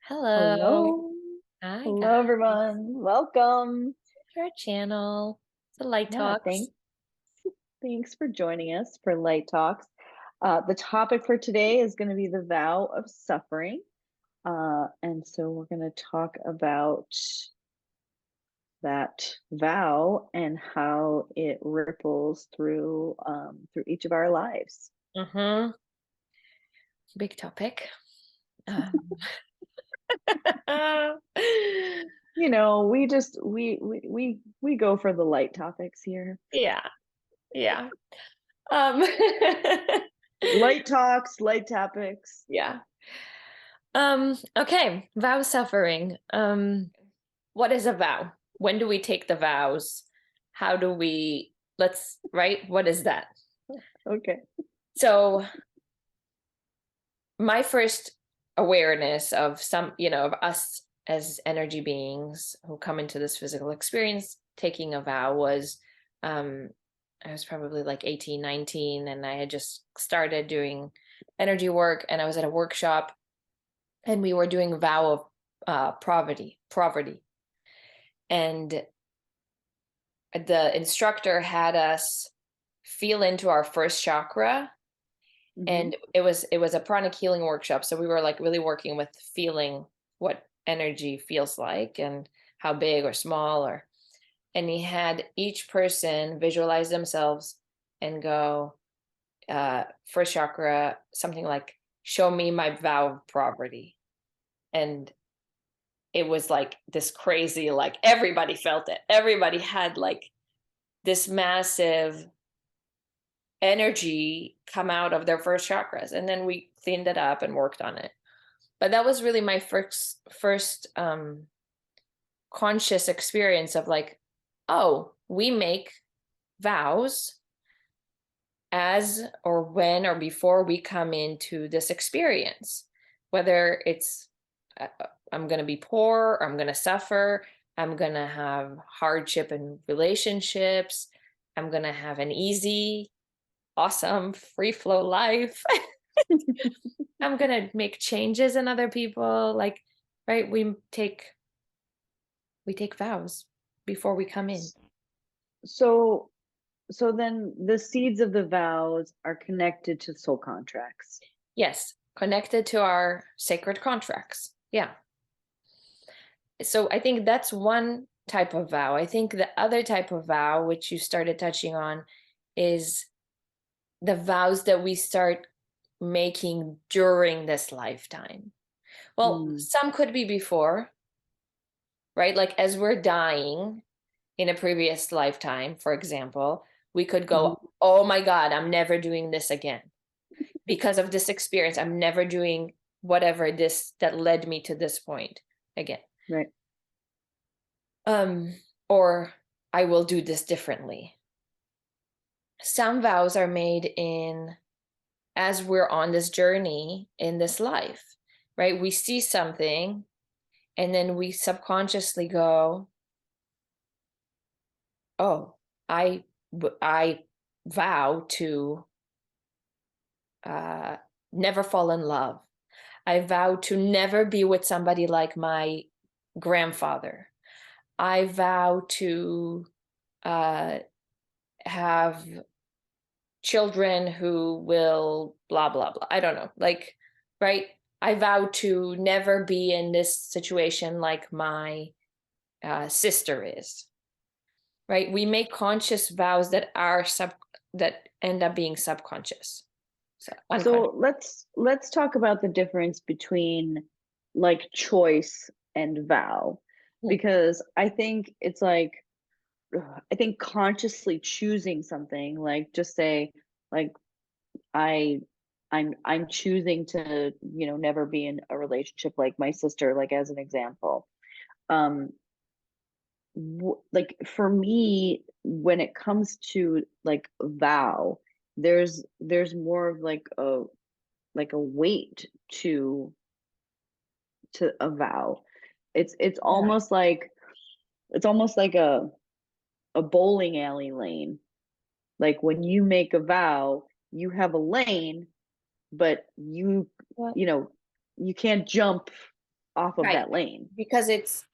Hello. Hello. Hi, Hello, guys. everyone. Welcome. To our channel. The Light Yeah, Talks. thanks for joining us for Light Talks. The topic for today is going to be the vow of suffering. And so we're going to talk about that vow and how it ripples through each of our lives. Mm-hmm. Big topic. Um, You know, we just we go for the light topics here. yeah, yeah. Um, Light talks, light topics. yeah. Okay. Vow suffering. What is a vow? When do we take the vows? How do we right? What is that? Okay. So my first awareness of of us as energy beings who come into this physical experience taking a vow was um I was probably like 18, 19, and I had just started doing energy work, and I was at a workshop and we were doing a vow of poverty. And the instructor had us feel into our first chakra, Hmm. and it was a pranic healing workshop, so we were like really working with feeling what energy feels like and how big or small, or and he had each person visualize themselves and go first chakra something like, show me my vow of poverty. And it was like this crazy, like everybody felt it, everybody had like this massive energy come out of their first chakras, and then we cleaned it up and worked on it. But that was really my first conscious experience of like, oh, we make vows as or when or before we come into this experience, whether it's I'm going to be poor, or I'm going to suffer, I'm going to have hardship in relationships, I'm going to have an easy, awesome, free flow life. I'm going to make changes in other people, like, right, we take vows before we come in. So so then the seeds of the vows are connected to soul contracts. Yes, connected to our sacred contracts. Yeah. So I think that's one type of vow. I think the other type of vow, which you started touching on, is the vows that we start making during this lifetime. Well, Mm. some could be before, right? Like as we're dying in a previous lifetime, for example, we could Mhm. go, oh my God, I'm never doing this again. Because of this experience, I'm never doing whatever this that led me to this point again. Right. Um, or I will do this differently. Some vows are made in as we're on this journey in this life, right? We see something and then we subconsciously go, oh, I vow to uh, never fall in love. I vow to never be with somebody like my grandfather. I vow to uh, have children who will blah blah blah. I don't know, like, right? I vow to never be in this situation like my sister is. Right? We make conscious vows that are that end up being subconscious, so unconscious. So let's talk about the difference between like choice and vow, Hmm. because I think it's like I think consciously choosing something, like just say like I I'm choosing to, never be in a relationship like my sister, like as an example. Um like for me, when it comes to like vow, there's more of like a weight to a vow. It's Yeah. almost like a bowling alley lane. Like when you make a vow, you have a lane, but What? you know you can't jump off of Right. that lane. Because it's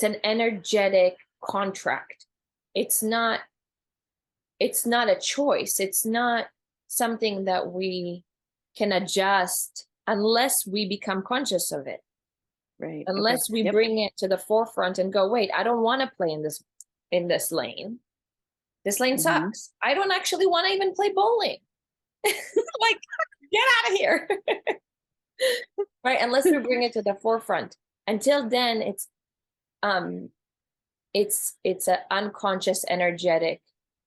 an energetic contract. It's not a choice. It's not something that we can adjust unless we become conscious of it. Right. Okay. Unless we Yep. bring it to the forefront and go, wait, I don't want to play in this lane. This lane Hmm. sucks. I don't actually want to even play bowling. Like, get out of here. Right? Unless we bring it to the forefront. Until then, um it's an unconscious energetic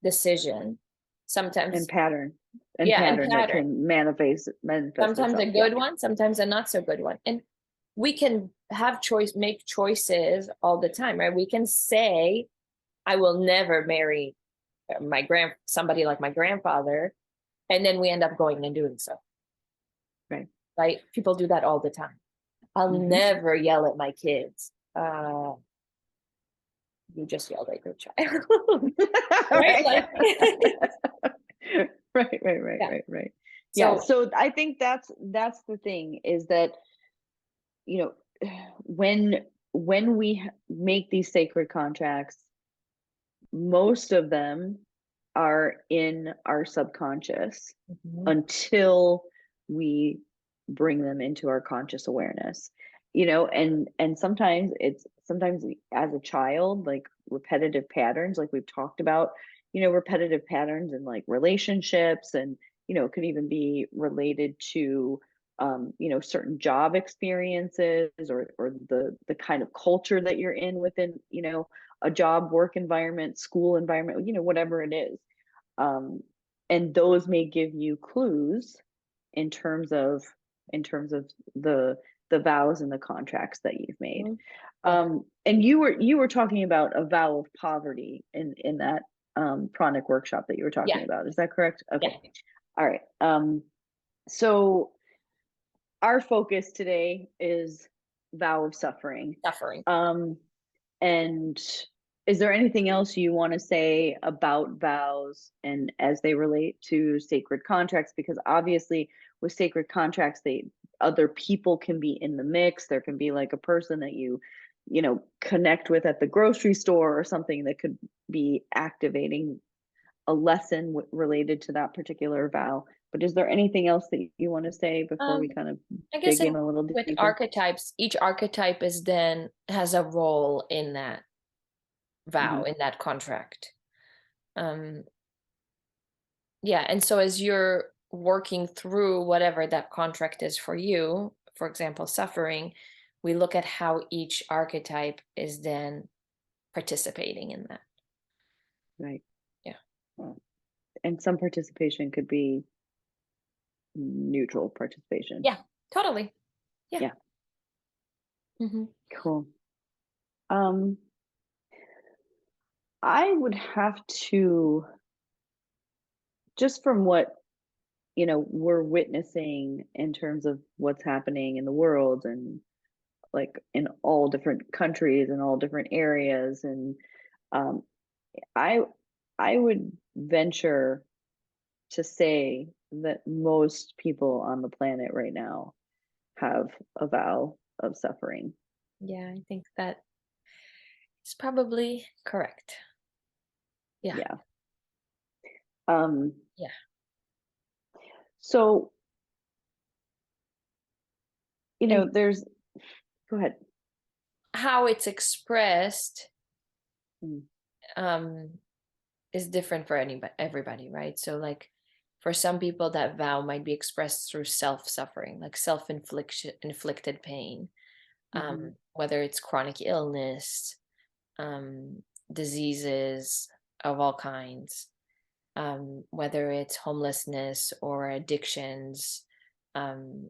decision. And Sometimes, pattern and yeah, and pattern that pattern. can manifest Sometimes a itself. Yeah. good one, sometimes a not so good one. And we can make choices all the time, right? We can say, I will never marry somebody like my grandfather, and then we end up going and doing so. Right. Right? People do that all the time. I'll Hmm. never yell at my kids. You just yelled at your child. Right? Right. Like, yeah. Right. Yeah. So, So I think that's the thing, is that, you know, when we make these sacred contracts, most of them are in our subconscious mhm, until we bring them into our conscious awareness, and sometimes as a child, like repetitive patterns, like we've talked about, repetitive patterns in like relationships, and it could even be related to certain job experiences, or the kind of culture that you're in within, a job, work environment, school environment, whatever it is. um, and those may give you clues in terms of the vows and the contracts that you've made. mhm, yeah, And you were talking about a vow of poverty in that pranic workshop that you were yeah, talking about. Is that correct? yeah. Okay. All right. So our focus today is vow of suffering. Suffering. Um, and is there anything else you want to say about vows and as they relate to sacred contracts? Because obviously, with sacred contracts, other people can be in the mix. There can be like a person that connect with at the grocery store, or something that could be activating a lesson related to that particular vow. But is there anything else that you want to say before we Um, kind of I guess dig in a little with deeper? archetypes, each archetype is then has a role in that Hmm. vow, in that contract. Um, yeah, and so as you're working through whatever that contract is for you, for example, suffering, we look at how each archetype is then participating in that. Right. Yeah. And some participation could be neutral participation. Yeah, totally. Yeah. Yeah, Hmm. cool. Um, I would have to, just from what, we're witnessing in terms of what's happening in the world, and like in all different countries and all different areas, and um, I I would venture to say that most people on the planet right now have a vow of suffering. Yeah, I think that is probably correct. Yeah. Yeah. Um, Yeah. so, And there's, go ahead. how it's expressed Mm, um is different for everybody, right? So like for some people that vow might be expressed through self-suffering, like inflicted pain, mhm, whether it's chronic illness, um, diseases of all kinds, whether it's homelessness or addictions, um,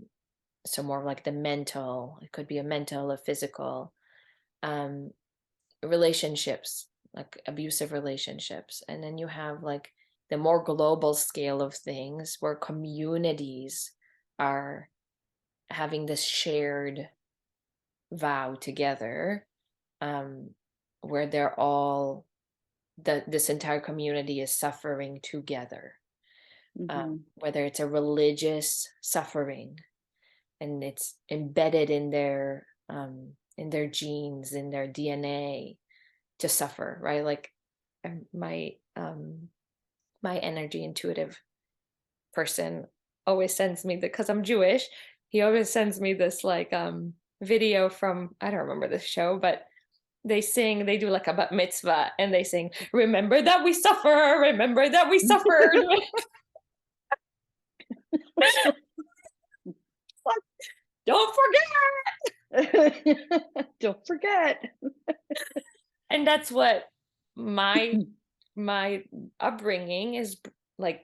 so more of like the mental, it could be a mental, a physical, um, relationships, like abusive relationships. And then you have like the more global scale of things where communities are having this shared vow together, um, where they're all this entire community is suffering together, mhm, whether it's a religious suffering and it's embedded in their in their genes, in their DNA to suffer, right? Like my energy intuitive person always sends me because I'm Jewish. He always sends me this like video from, I don't remember the show, but they do like a bat mitzvah and they sing, remember that we suffer, remember that we suffered. Don't forget. Don't forget. And that's what my upbringing is like.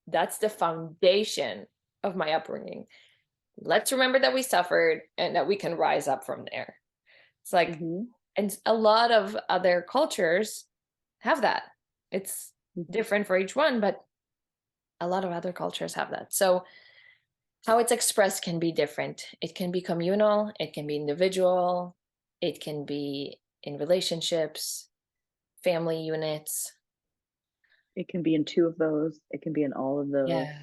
That's the foundation of my upbringing. Let's remember that we suffered and that we can rise up from there. It's like, Mhm, and a lot of other cultures have that. It's mhm. different for each one, but a lot of other cultures have that. So how it's expressed can be different. It can be communal, it can be individual, it can be in relationships, family units. It can be in 2 of those, it can be in all of those. Yeah.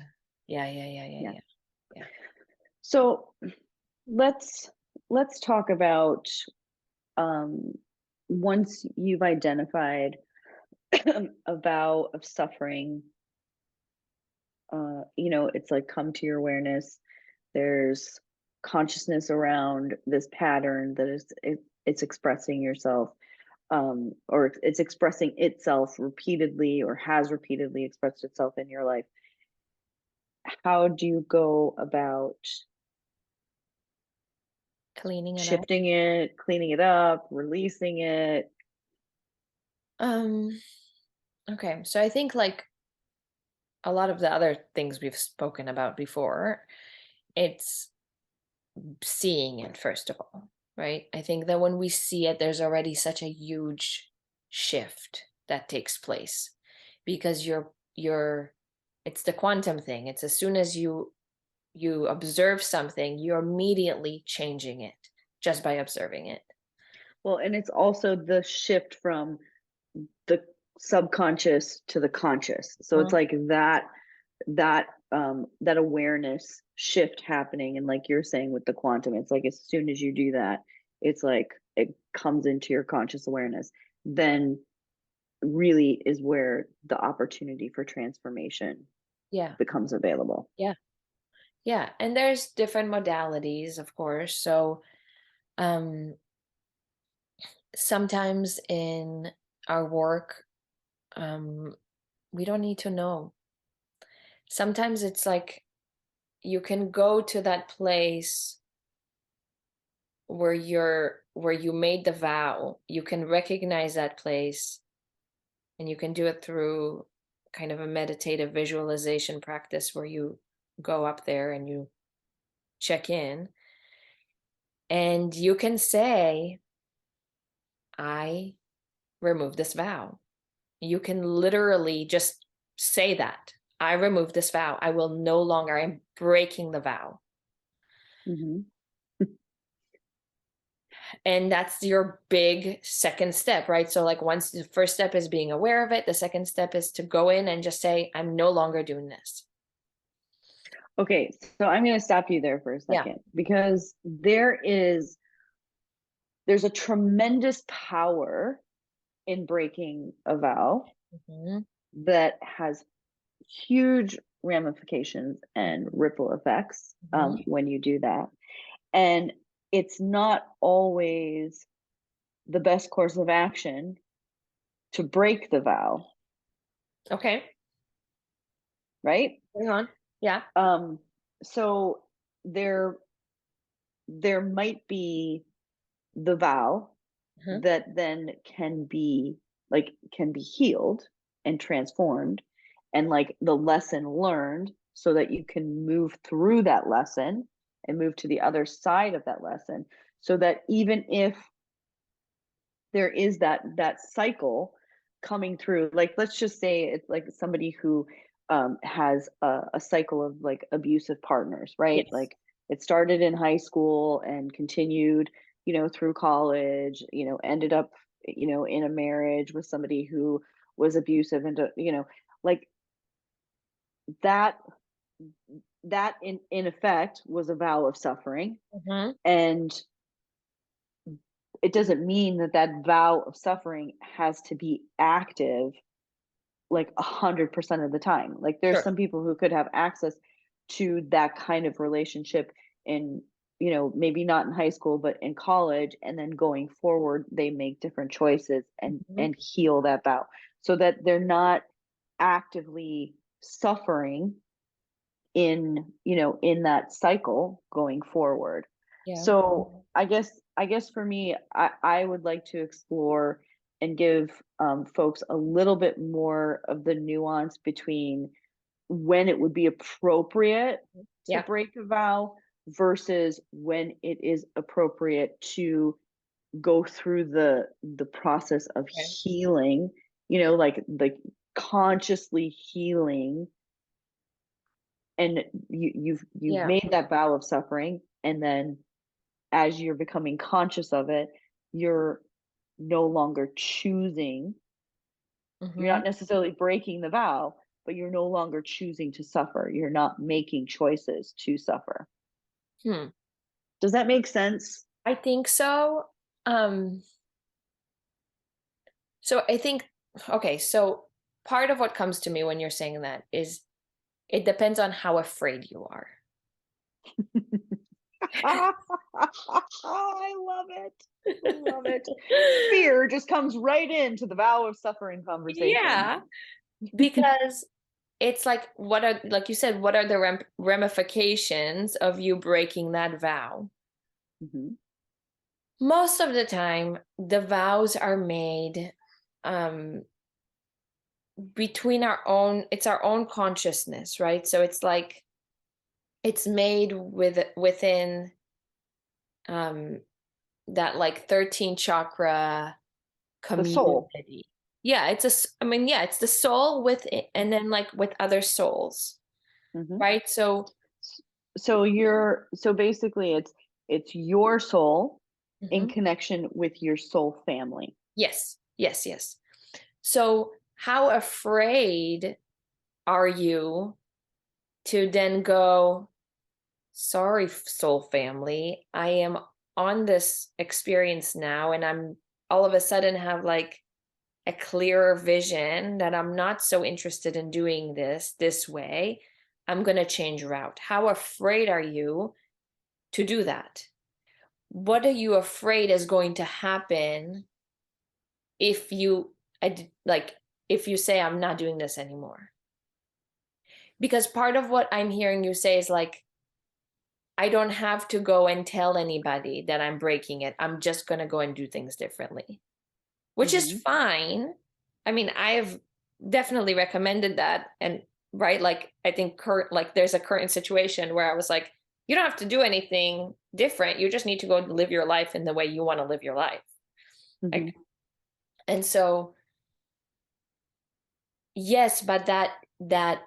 Yeah, yeah, yeah, yeah, Yeah. yeah. Yeah. So let's let's talk about, um, once you've identified a vow of suffering, it's like come to your awareness. There's consciousness around this pattern that it's expressing yourself, or it's expressing itself repeatedly or has repeatedly expressed itself in your life. How do you go about Cleaning it up. shifting it, cleaning it up, releasing it? Um, okay. So I think like a lot of the other things we've spoken about before, it's seeing it first of all, right? I think that when we see it, there's already such a huge shift that takes place because you're it's the quantum thing. It's as soon as you observe something, you're immediately changing it just by observing it. Well, and it's also the shift from the subconscious to the conscious. So it's Mhm. like that awareness shift happening, and like you're saying with the quantum, it's like as soon as you do that, it's like it comes into your conscious awareness, then really is where the opportunity for transformation Yeah. becomes available. Yeah. Yeah. And there's different modalities, of course. So um sometimes in our work, um we don't need to know. Sometimes it's like you can go to that place where you made the vow. You can recognize that place and you can do it through kind of a meditative visualization practice where you go up there and you check in and you can say, I remove this vow. You can literally just say that. I remove this vow. I will no longer, I'm breaking the vow. Hmm. And that's your big second step, right? So like once the first step is being aware of it, the second step is to go in and just say, I'm no longer doing this. Okay, so I'm going to stop you there for a Yeah. second, because there's a tremendous power in breaking a vow Mhm. that has huge ramifications and ripple effects, Mhm. when you do that. And it's not always the best course of action to break the vow, Okay. right? Hang on. Yeah. So there there might be the vow Mhm. that then can be healed and transformed, and like the lesson learned, so that you can move through that lesson and move to the other side of that lesson, so that even if there is that cycle coming through, like let's just say it's like somebody who has a cycle of like abusive partners, right? Yes. Like it started in high school and continued, through college, ended up, in a marriage with somebody who was abusive, and like that that in effect was a vow of suffering. Mhm. And it doesn't mean that that vow of suffering has to be active like 100% of the time. Like there's Sure. some people who could have access to that kind of relationship in, maybe not in high school, but in college, and then going forward, they make different choices Mhm. and heal that vow so that they're not actively suffering in that cycle going forward. Yeah. So I guess for me, I would like to explore and give folks a little bit more of the nuance between when it would be appropriate to Yeah. break a vow versus when it is appropriate to go through the process of Okay. healing, like consciously healing, and you've Yeah. made that vow of suffering, and then as you're becoming conscious of it, you're no longer choosing. You're not Mhm. necessarily breaking the vow, but you're no longer choosing to suffer. You're not making choices to suffer. Hmm. Does that make sense? I think so. Um, so I think, okay, so part of what comes to me when you're saying that is it depends on how afraid you are. I love it. I love it. Fear just comes right into the vow of suffering conversation. Yeah, because it's like, what are, like you said, what are the ramifications of you breaking that vow? Mhm. Most of the time, the vows are made um, between it's our own consciousness, right? So it's like, it's made within um, that like 13 chakra The soul. community. Yeah, I mean, yeah, it's the soul with it, and then like with other souls, Mhm. right? So, So basically it's your soul in mhm. connection with your soul family. Yes, yes, yes. So, how afraid are you to then go, sorry, soul family, I am on this experience now, and I'm all of a sudden have like a clearer vision that I'm not so interested in doing this way. I'm going to change route. How afraid are you to do that? What are you afraid is going to happen if you like if you say I'm not doing this anymore? Because part of what I'm hearing you say is like, I don't have to go and tell anybody that I'm breaking it. I'm just going to go and do things differently, which is Mhm. fine. I mean, I've definitely recommended that. And right, like I think like there's a current situation where I was like, you don't have to do anything different. You just need to go live your life in the way you want to live your life. Like, Mhm. and so yes, but that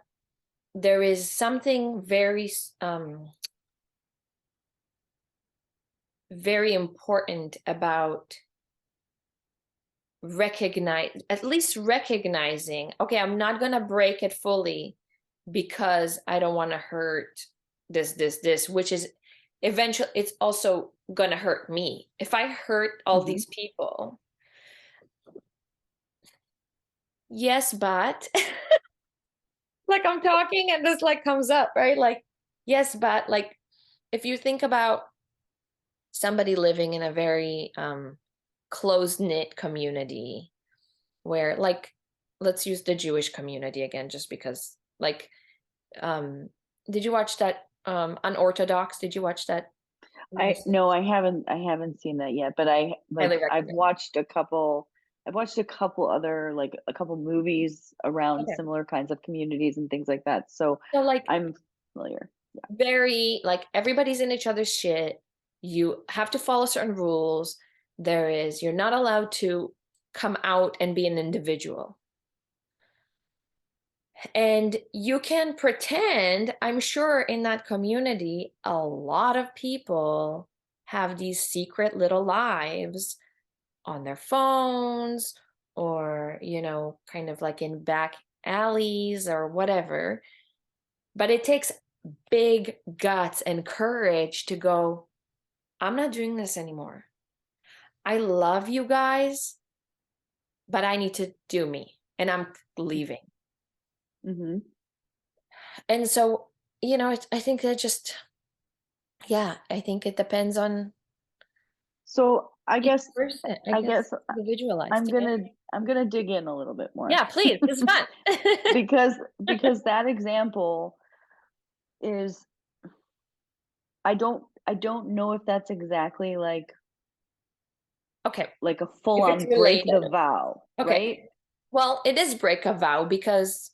there is something very important about at least recognizing, okay, I'm not going to break it fully because I don't want to hurt this, which is eventually, it's also going to hurt me. If I hurt all Mhm. these people, yes, but like I'm talking and this like comes up, right? Like, yes, but like if you think about somebody living in a very closed knit community where like, let's use the Jewish community again, just because like, um, did you watch that Unorthodox? Did you watch that? I no, I haven't seen that yet, but Highly I've recommend. watched a couple other, like a couple movies around Okay. similar kinds of communities and things like that. So So like I'm familiar. very like everybody's in each other's shit. You have to follow certain rules. You're not allowed to come out and be an individual. And you can pretend, I'm sure in that community, a lot of people have these secret little lives on their phones or, kind of like in back alleys or whatever. But it takes big guts and courage to go, I'm not doing this anymore. I love you guys, but I need to do me and I'm leaving. Mm-hmm. And so, I think that just, yeah, I think it depends on So I each guess person. I I guess guess individualized. I'm Yeah. gonna dig in a little bit more Yeah, please. It's fun. because that example is, I don't know if that's exactly Okay. like a If full it's on break related. the vow, Okay. right? Well, it is break a vow because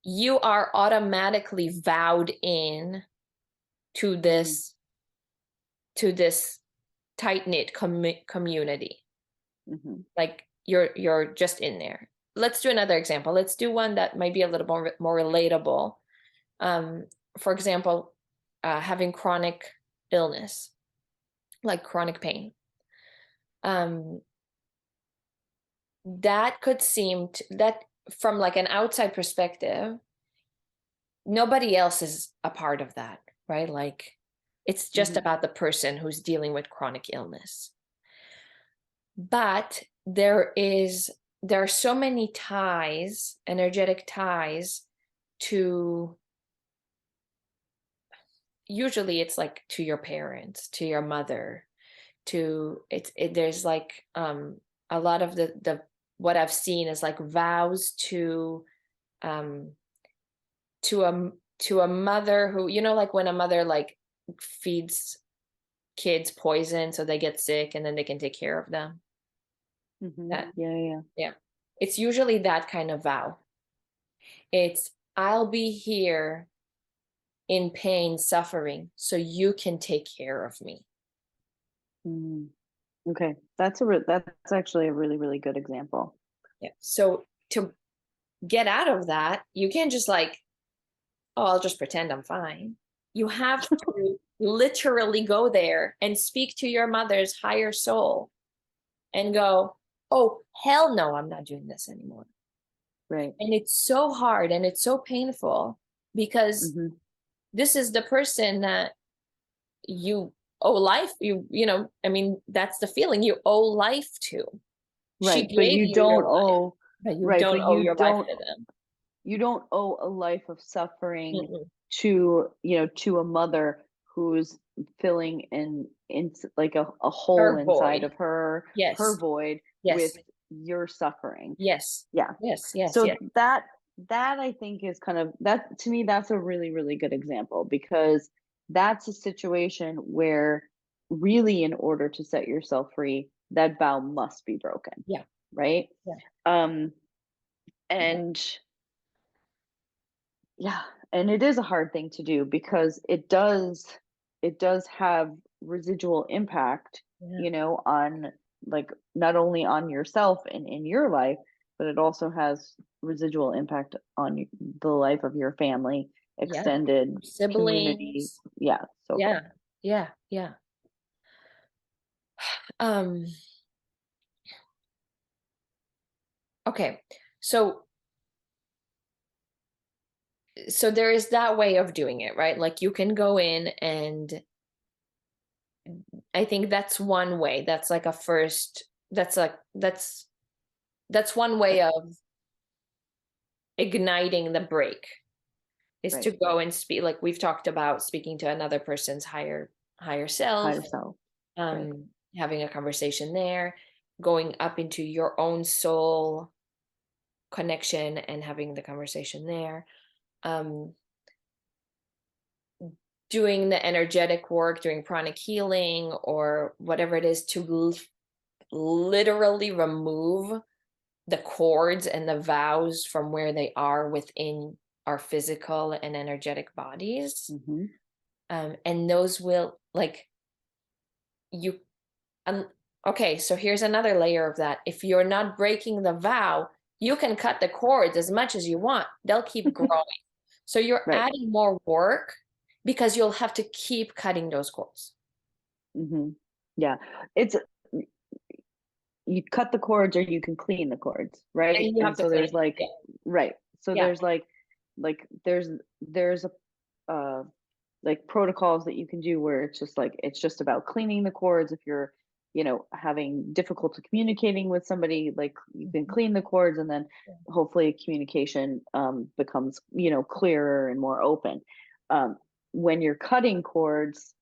you are automatically vowed in to Mm-hmm. this tight-knit community. Mm-hmm. Like you're just in there. Let's do another example. Let's do one that might be a little more relatable. Um, for example, having chronic illness, like chronic pain. Um, that could seem that from like an outside perspective, nobody else is a part of that, right? Like it's just Mm-hmm. about the person who's dealing with chronic illness. But there are so many ties, energetic ties to, usually it's like to your parents, to your mother, there's like a lot of the what I've seen is like vows um to a mother who, like when a mother like feeds kids poison so they get sick and then they can take care of them. Mm-hmm. That, Yeah, yeah. yeah, it's usually that kind of vow. It's, I'll be here in pain, suffering, so you can take care of me. Mm. Okay, that's actually a really, really good example. Yeah. So to get out of that, you can't just like, oh, I'll just pretend I'm fine. You have to literally go there and speak to your mother's higher soul and go, oh, hell no, I'm not doing this anymore. Right. And it's so hard and it's so painful because Mm-hmm. this is the person that you owe life. I mean, that's the feeling you owe life to. She Right, but gave you you your don't life, owe, but you right, don't but owe your life to them. you don't owe a life of suffering Mm-mm. to, to a mother who's filling in like a hole Her inside void. of her Yes. void with Yes. your suffering. Yes. Yeah. Yes. Yes. So Yes. that I think is kind of, that to me, that's a really, really good example, because that's a situation where really, in order to set yourself free, that vow must be broken, Yeah. right? Yeah. Um and yeah, and it is a hard thing to do because it does have residual impact, Yeah. on, like, not only on yourself and in your life, but it also has residual impact on the life of your family, Yeah. extended community. Siblings. Yeah, so forth. Yeah. Yeah. Yeah. Um, okay. So there is that way of doing it, right? Like you can go in and I think that's one way. That's like a first, that's one way of igniting the break, is Right. to go and speak, like we've talked about, speaking to another person's higher self, Higher self. Right. having a conversation there, going up into your own soul connection and having the conversation there, um, doing the energetic work, doing pranic healing or whatever it is to literally remove the cords and the vows from where they are within our physical and energetic bodies. Mm-hmm. And those will, like, you um, okay, so here's another layer of that. If you're not breaking the vow, you can cut the cords as much as you want, they'll keep growing. So you're Right. adding more work because you'll have to keep cutting those cords. Mm-hmm. Yeah. It's, you cut the cords or you can clean the cords, right? And you have And to so clean there's it. like, Yeah. right. So Yeah. there's like there's a like protocols that you can do where it's just like, it's just about cleaning the cords if you're having difficulty communicating with somebody, like you can Mhm. clean the cords, and then Yeah. hopefully communication becomes clearer and more open. um, when you're cutting cords,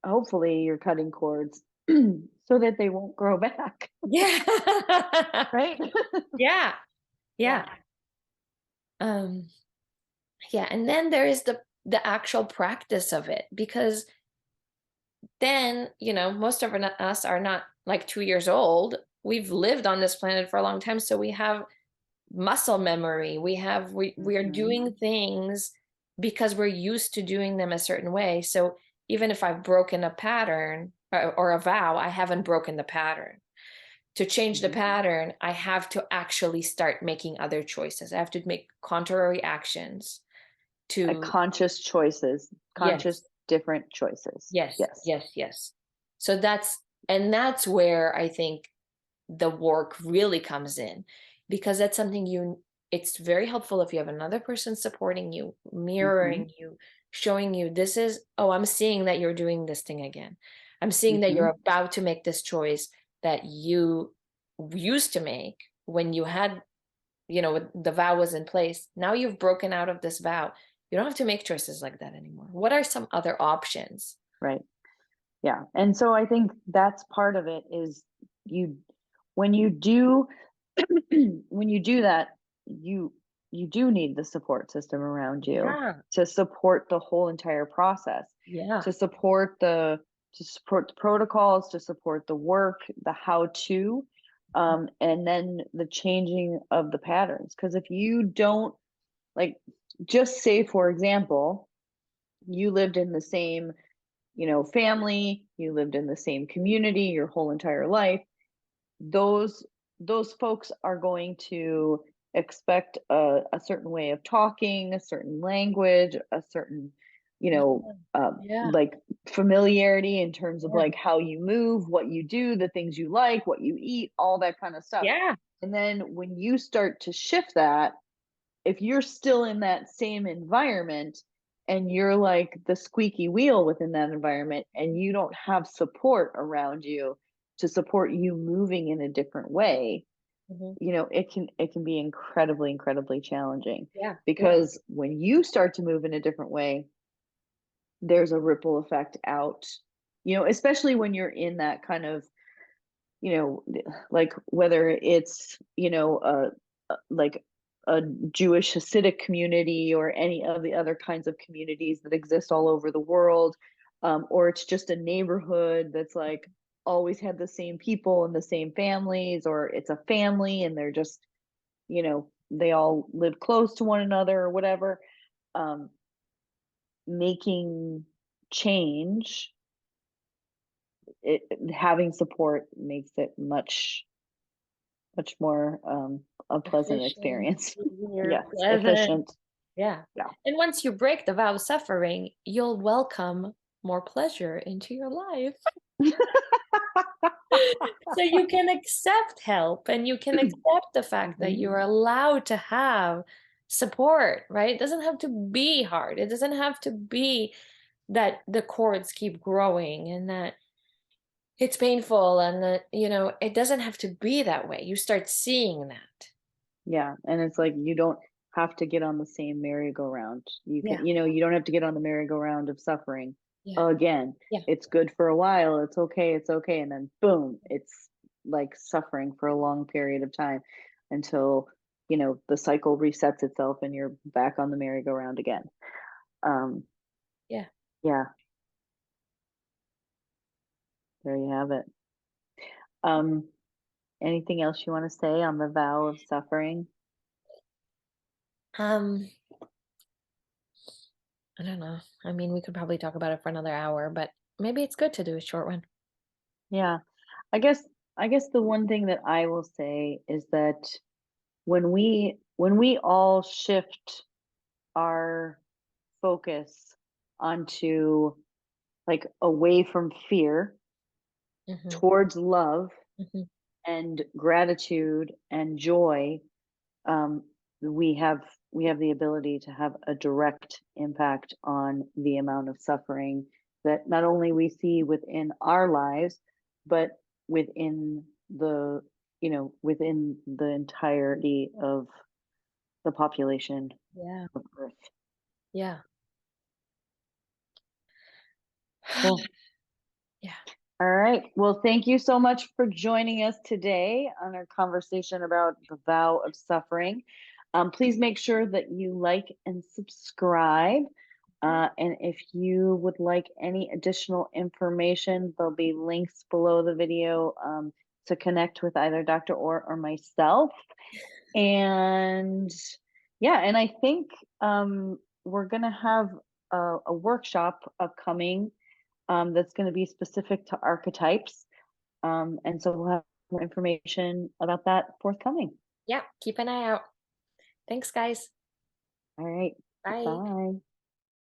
hopefully you're cutting cords so that they won't grow back. Yeah. Right. Yeah. Yeah. Yeah. Um, yeah. And then there is the actual practice of it, because then, most of us are not like 2 years old. We've lived on this planet for a long time. So we have muscle memory. We are Hmm. doing things because we're used to doing them a certain way. So even if I've broken a pattern, or a vow, I haven't broken the pattern. To change the Hmm. pattern, I have to actually start making other choices. I have to make contrary actions to, Conscious choices, conscious yes, different choices. yes, Yes. yes, yes. So that's where I think the work really comes in, because that's something it's very helpful if you have another person supporting you, Hmm. mirroring you, showing you, this is, oh, I'm seeing that you're doing this thing again. I'm seeing that Hmm. you're about to make this choice that you used to make when you had, the vow was in place. Now you've broken out of this vow. You don't have to make choices like that anymore. What are some other options? Right. Yeah. And so I think that's part of it is you when you do when you do that, you you do need the support system around you Yeah. to support the whole entire process, Yeah. to support the protocols, to support the work, the how to, and then the changing of the patterns. Because if you don't, like, just say for example, you lived in the same family, you lived in the same community your whole entire life, those those folks are going to expect a certain way of talking, a certain language, a certain, Yeah. Yeah. like familiarity in terms of Yeah. like how you move, what you do, the things you like, what you eat, all that kind of stuff. Yeah. And then when you start to shift that, if you're still in that same environment and you're like the squeaky wheel within that environment and you don't have support around you to support you moving in a different way, Mhm. it can be incredibly challenging, Yeah. Yeah. because when you start to move in a different way, there's a ripple effect out, especially when you're in that kind of, you know, like whether it's, like a Jewish Hasidic community or any of the other kinds of communities that exist all over the world, or it's just a neighborhood that's like always had the same people and the same families, or it's a family and they're just, they all live close to one another or whatever. Um, Making change, having support makes it much more, a pleasant Efficient, experience. easier, Yes, pleasant. efficient. Yeah. Yeah. And once you break the vow of suffering, you'll welcome more pleasure into your life. So you can accept help, and you can accept the fact that Mhm. you're allowed to have support, right? It doesn't have to be hard. It doesn't have to be that the cords keep growing and that it's painful, and that, it doesn't have to be that way. You start seeing that. Yeah, and it's like you don't have to get on the same merry-go-round. Yeah. You don't have to get on the merry-go-round of suffering Yeah. again. Yeah. It's good for a while, it's okay, and then boom, it's like suffering for a long period of time until, the cycle resets itself and you're back on the merry-go-round again. Um, Yeah. yeah, there you have it. Um, Anything else you wanna say on the vow of suffering? Um, I don't know. I mean, we could probably talk about it for another hour, but maybe it's good to do a short one. Yeah. I guess the one thing that I will say is that when we all shift our focus onto, like, away from fear Mhm. towards love Mhm. and gratitude and joy, um, we have we have the ability to have a direct impact on the amount of suffering that not only we see within our lives, but within the, within the entirety of the population Yeah. of Earth. Yeah. Cool. Yeah. All right. Well, thank you so much for joining us today on our conversation about the vow of suffering. Please make sure that you like and subscribe. And if you would like any additional information, there'll be links below the video to connect with either Dr. or myself. And yeah, and I think we're going to have a workshop upcoming that's going to be specific to archetypes. And so we'll have more information about that forthcoming. Yeah. Keep an eye out. Thanks, guys. All right. Bye. Bye.